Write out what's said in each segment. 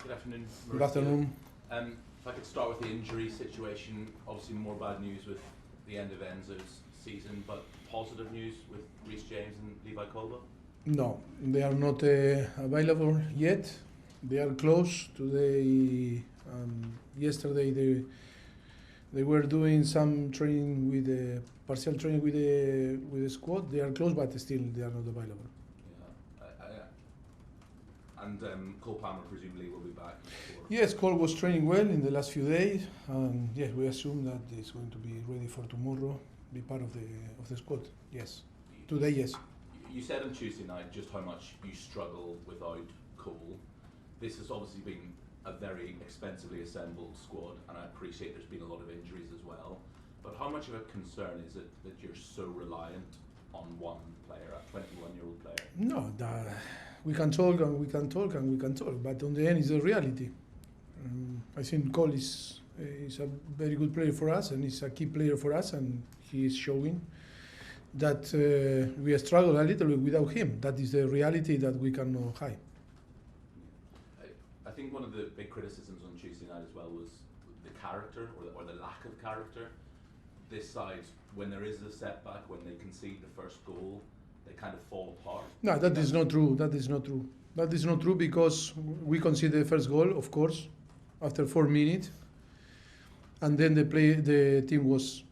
Good afternoon, Mauricio. Good afternoon. If I could start with the injury situation, obviously more bad news with the end of Enzo's season, but positive news with Reece James and Levi Colwill? No, they are not available yet. They are close. Today, yesterday, they were doing some training with the partial training with the squad. They are close, but still they are not available. And Cole Palmer presumably will be back. Yes, Cole was training well in the last few days, and yes, we assume that he's going to be ready for tomorrow, be part of the squad. Yes, today, yes. You said on Tuesday night just how much you struggle without Cole. This has obviously been a very expensively assembled squad, and I appreciate there's been a lot of injuries as well. But how much of a concern is it that you're so reliant on one player, a 21-year-old player? No, we can talk and we can talk and we can talk, but on the end, it's a reality. I think Cole is a very good player for us, and he's a key player for us, and he is showing that we struggle a little bit without him. That is the reality that we cannot hide. I think one of the big criticisms on Tuesday night as well was the character or the lack of character. This side, when there is a setback, when they concede the first goal, they kind of fall apart. No, that is not true. That is not true. That is not true because we conceded the first goal, of course, after 4 minutes, and then the team was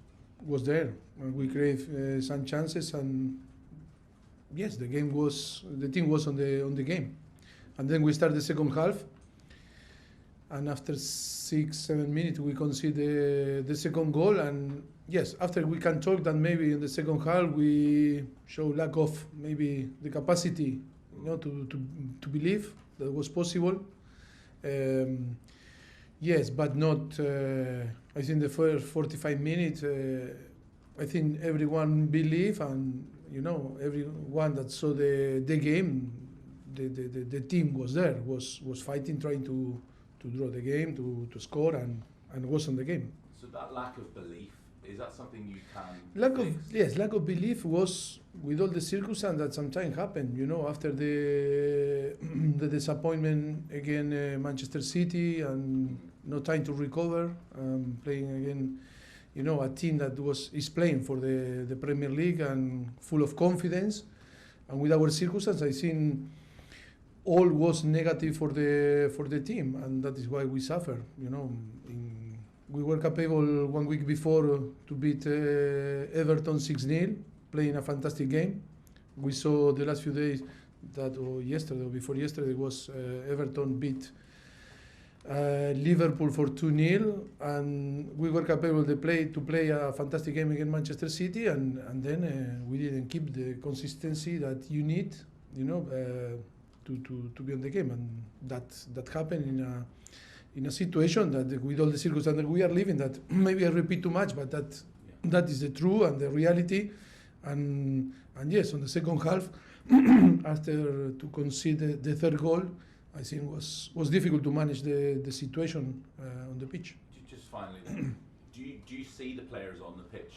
there, and we created some chances, and yes, the team was on the game, and then we start the second half, and after 6-7 minutes we concede the second goal, and yes, after we can talk that maybe in the second half we show lack of maybe the capacity, to believe that was possible. Yes, but not. I think the first 45 minutes. I think everyone believed, and everyone that saw the game, the team was there, was fighting, trying to draw the game, to score, and was on the game. So that lack of belief, is that something you can fix? Lack of belief was with all the circumstances that sometimes happen. After the disappointment against Manchester City and no time to recover, playing again, a team that is playing for the Premier League and full of confidence, and with our circumstances, I think all was negative for the team, and that is why we suffer. We were capable 1 week before to beat Everton 6-0, playing a fantastic game. We saw the last few days that, yesterday or before yesterday, was Everton beat Liverpool for 2-0, and we were capable to play a fantastic game against Manchester City, and then we didn't keep the consistency that you need, to be on the game, and that happened in a situation that with all the circumstances we are living, that maybe I repeat too much, but that is the truth and the reality, and yes, on the second half, after to concede the third goal, I think was difficult to manage the situation on the pitch. Just finally, do you see the players on the pitch,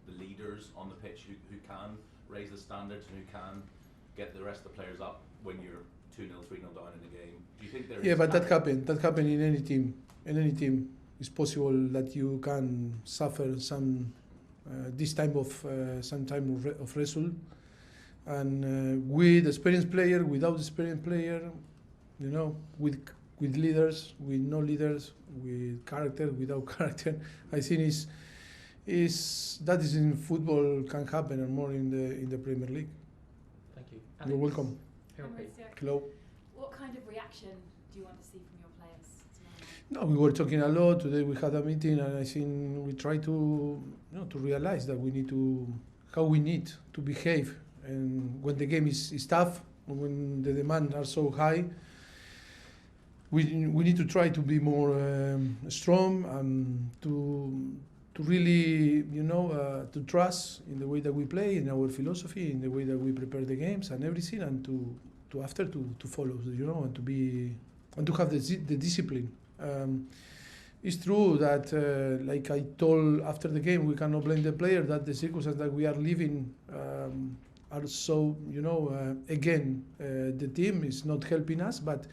the leaders on the pitch who can raise the standards and who can get the rest of the players up when you're 2-0, 3-0 down in the game? Do you think there is? Yeah, but that happened in any team. In any team, it's possible that you can suffer some this type of result, and with experienced player, without experienced player, with leaders, with no leaders, with character, without character. I think that is in football can happen, and more in the Premier League. Thank you. You're welcome. Mauricio, Hello. what kind of reaction do you want to see from your players No, tomorrow? we were talking a lot today. We had a meeting, and I think we try to realize that how we need to behave, and when the game is tough, when the demands are so high, we need to try to be more strong, and to really, to trust in the way that we play, in our philosophy, in the way that we prepare the games and everything, and to follow, and to be, and to have the discipline. It's true that, like I told after the game, we cannot blame the player, that the circumstances that we are living are so, again, the team is not helping us, but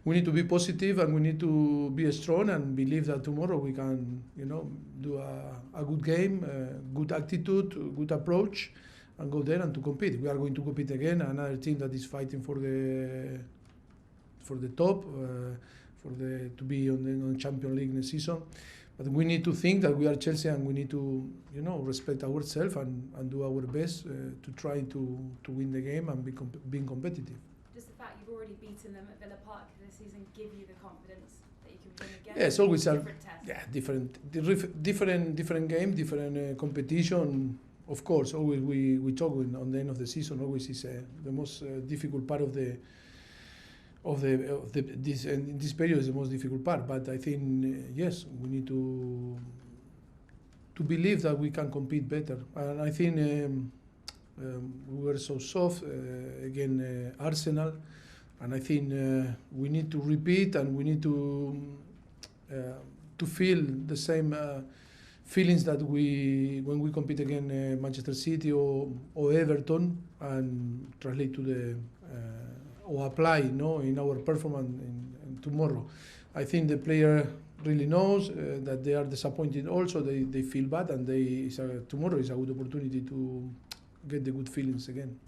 we need to be positive and we need to be strong and believe that tomorrow we can, do a good game, good attitude, good approach, and go there and to compete. We are going to compete again. Another team that is fighting for the top, to be on the Champions League next season. But we need to think that we are Chelsea and we need to, respect ourselves and do our best to try to win the game and being competitive. Does the fact you've already beaten them at Villa Park this season give you the confidence that you can win again? Yeah, it's always different game, different competition. Of course, always we talk on the end of the season. Always is the most difficult part of this period is the most difficult part. But I think yes, we need to believe that we can compete better. And I think we were so soft again Arsenal, and I think we need to repeat and we need to feel the same feelings that when we compete against Manchester City or Everton, and translate to the or apply in our performance in tomorrow. I think the player really knows that they are disappointed also. They feel bad, and tomorrow is a good opportunity to get the good feelings again.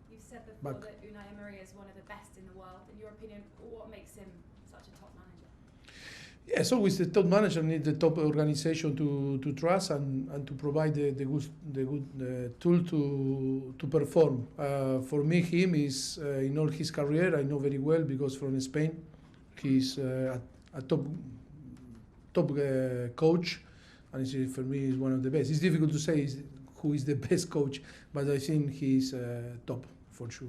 You've said before that Unai Emery is one of the best in the world. In your opinion, what makes him such a top manager? Yes, always the top manager needs the top organization to trust and to provide the good tool to perform. For me, him is in all his career, I know very well because from Spain, he's a top coach, and for me is one of the best. It's difficult to say who is the best coach, but I think he's top for sure.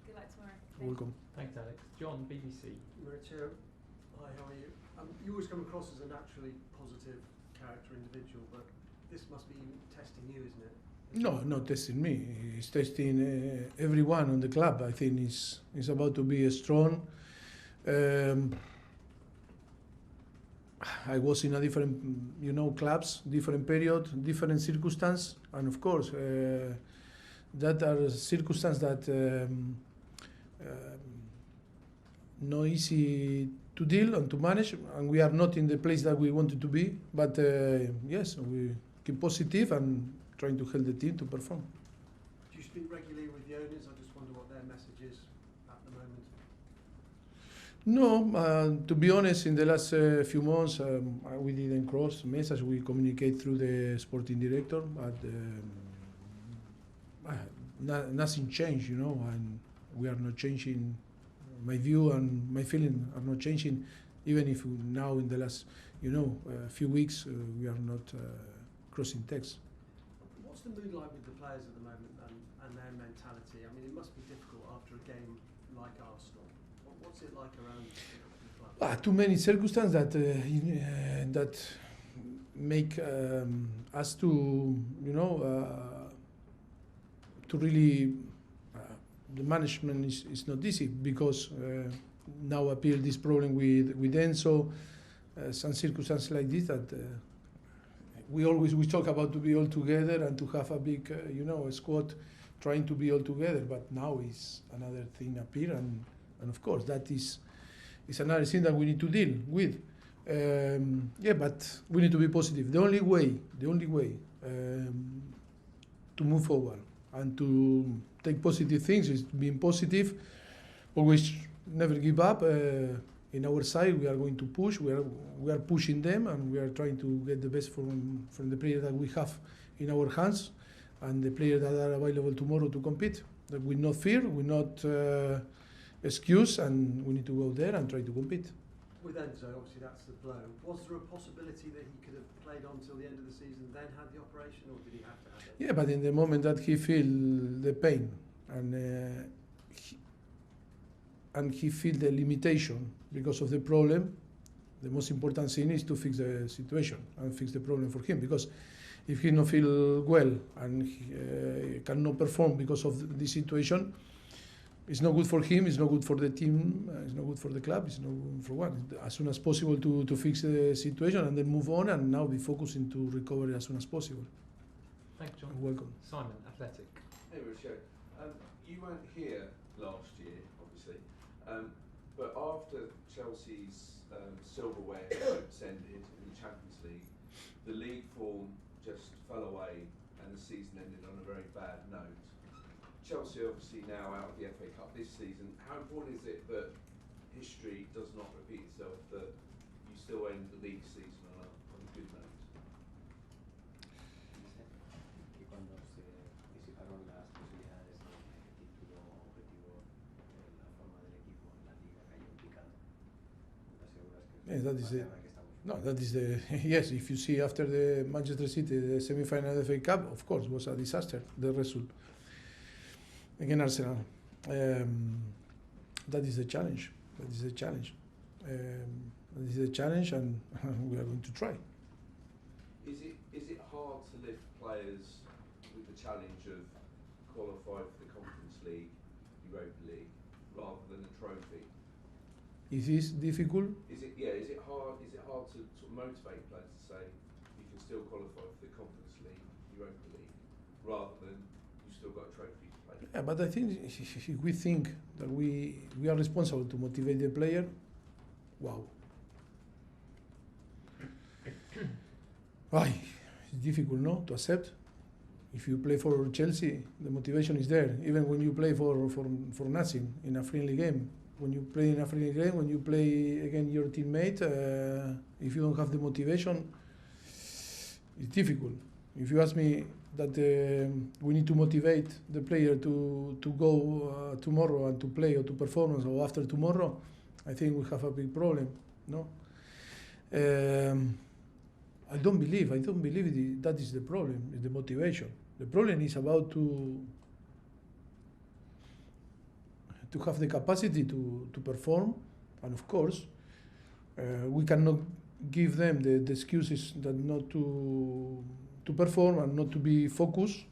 Good luck tomorrow. Welcome. Thanks, Alex. John, BBC. Mauricio, hi, how are you? You always come across as a naturally positive character individual, but this must be testing you, isn't it? No, not testing me. He's testing everyone on the club. I think he's about to be strong. I was in a different, clubs, different period, different circumstance, and of course, that are circumstances that not easy to deal and to manage, and we are not in the place that we wanted to be. But yes, we keep positive and trying to help the team to perform. Do you speak regularly with the owners? I just wonder what their message is at the moment. No, to be honest, in the last few months, we didn't cross message. We communicate through the sporting director, but nothing changed, and we are not changing. My view and my feeling are not changing, even if now in the last, few weeks we are not crossing texts. What's the mood like with the players at the moment and their mentality? I mean, it must be difficult after a game like Arsenal. What's it like around the club? Too many circumstances that make us to, to really. The management is not easy because now appear this problem with Enzo, some circumstances like this that we talk about to be all together and to have a big squad trying to be all together, but now is another thing appear and of course that is another thing that we need to deal with. But we need to be positive. The only way to move forward and to take positive things is being positive, always never give up. In our side, we are going to push. We are pushing them, and we are trying to get the best from the players that we have in our hands, and the players that are available tomorrow to compete. That we not fear, we not excuse, and we need to go there and try to compete. With Enzo, obviously that's the blow. Was there a possibility that he could have played on till the end of the season, then had the operation, or did he have to have it? Yeah, but in the moment that he feel the pain and he feel the limitation because of the problem, the most important thing is to fix the situation and fix the problem for him. Because if he not feel well and he cannot perform because of the situation, it's not good for him, it's not good for the team, it's not good for the club, it's not good for one. As soon as possible to fix the situation and then move on and now be focusing to recover as soon as possible. Thanks, John. You're welcome. Simon, Athletic. Hey, Mauricio. You weren't here last year, obviously, but after Chelsea's silverware hopes ended in the Champions League. The league form just fell away and the season ended on a very bad note. Chelsea obviously now out of the FA Cup this season. How important is it that history does not repeat itself, that you still end the league season on a good note? Que cuando se disiparon las posibilidades de título objetivo, la forma del equipo en la liga cayó en picado. ¿No te aseguras que Yeah, that is va a it. ser que estamos? No, that is the yes. If you see after the Manchester City the semi-final of the FA Cup, of course, was a disaster. The result against Arsenal. That is the challenge. That is the challenge. That is the challenge, and we are going to try. Is it hard to lift players with the challenge of qualify for the Conference League, Europa League, rather than a trophy? Is this difficult? Is it hard to sort of motivate players to say you can still qualify for the Conference League, Europa League, rather than you still got a trophy to play? Yeah, but I think if we think that we are responsible to motivate the player, wow. Why? It's difficult, no, to accept. If you play for Chelsea, the motivation is there. Even when you play for nothing in a friendly game. When you play in a friendly game, when you play against your teammate, if you don't have the motivation, it's difficult. If you ask me that we need to motivate the player to go tomorrow and to play or to performance or after tomorrow, I think we have a big problem. No, I don't believe that is the problem. Is the motivation. The problem is about to have the capacity to perform, and of course, we cannot give them the excuses that not to perform and not to be focused.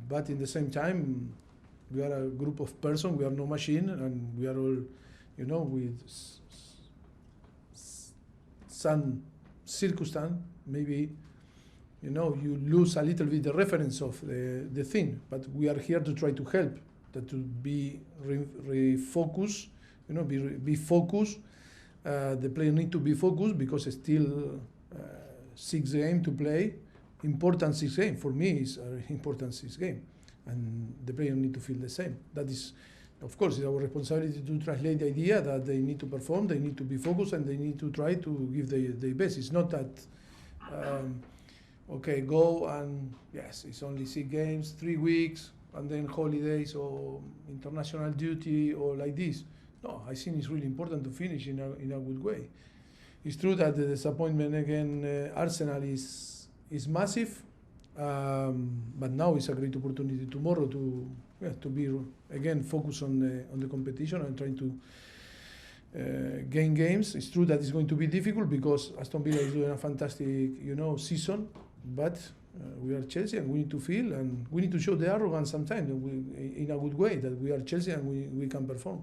But in the same time, we are a group of persons. We are no machine, and we are all, with some circumstance. Maybe, you lose a little bit the reference of the thing. But we are here to try to help. That to be refocused, be focused. The player need to be focused because it's still 6 games to play. Important 6 games for me is important 6 games, and the player need to feel the same. That is, of course, it's our responsibility to translate the idea that they need to perform, they need to be focused, and they need to try to give their best. It's not that okay, go and yes, it's only 6 games, 3 weeks. And then holidays or international duty or like this. No, I think it's really important to finish in a good way. It's true that the disappointment against Arsenal is massive, but now it's a great opportunity tomorrow to be again focused on the competition and trying to gain games. It's true that it's going to be difficult because Aston Villa is doing a fantastic season, but we are Chelsea, and we need to feel, and we need to show the arrogance sometimes in a good way that we are Chelsea and we can perform.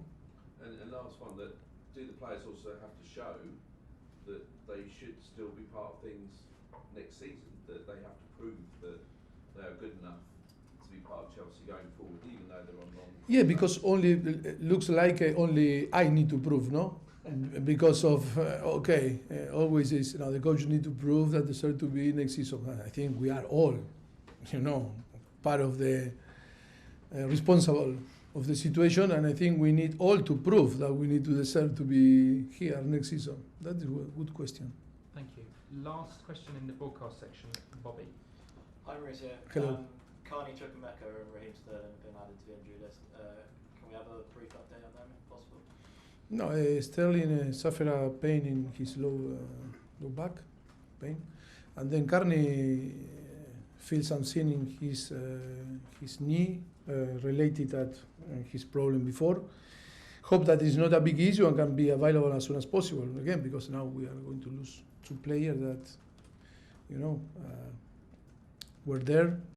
And last one, that do the players also have to show that they should still be part of things next season, that they have to prove that they are good enough to be part of Chelsea going forward, even though they're on long. Yeah, because only looks like only I need to prove, no? Because of always is the coach need to prove that deserve to be next season. I think we are all, part of the responsible of the situation, and I think we need all to prove that we need to deserve to be here next season. That is a good question. Thank you. Last question in the broadcast section, Bobby. Hi Mauricio. Hello. Carney, Chukwuemeka and Raheem Sterling have been added to the injury list. Can we have a brief update on them if possible? No, Sterling suffered a pain in his low back, pain, and then Carney feels something in his knee related to his problem before. Hope that it's not a big issue and can be available as soon as possible again, because now we are going to lose 2 players that were there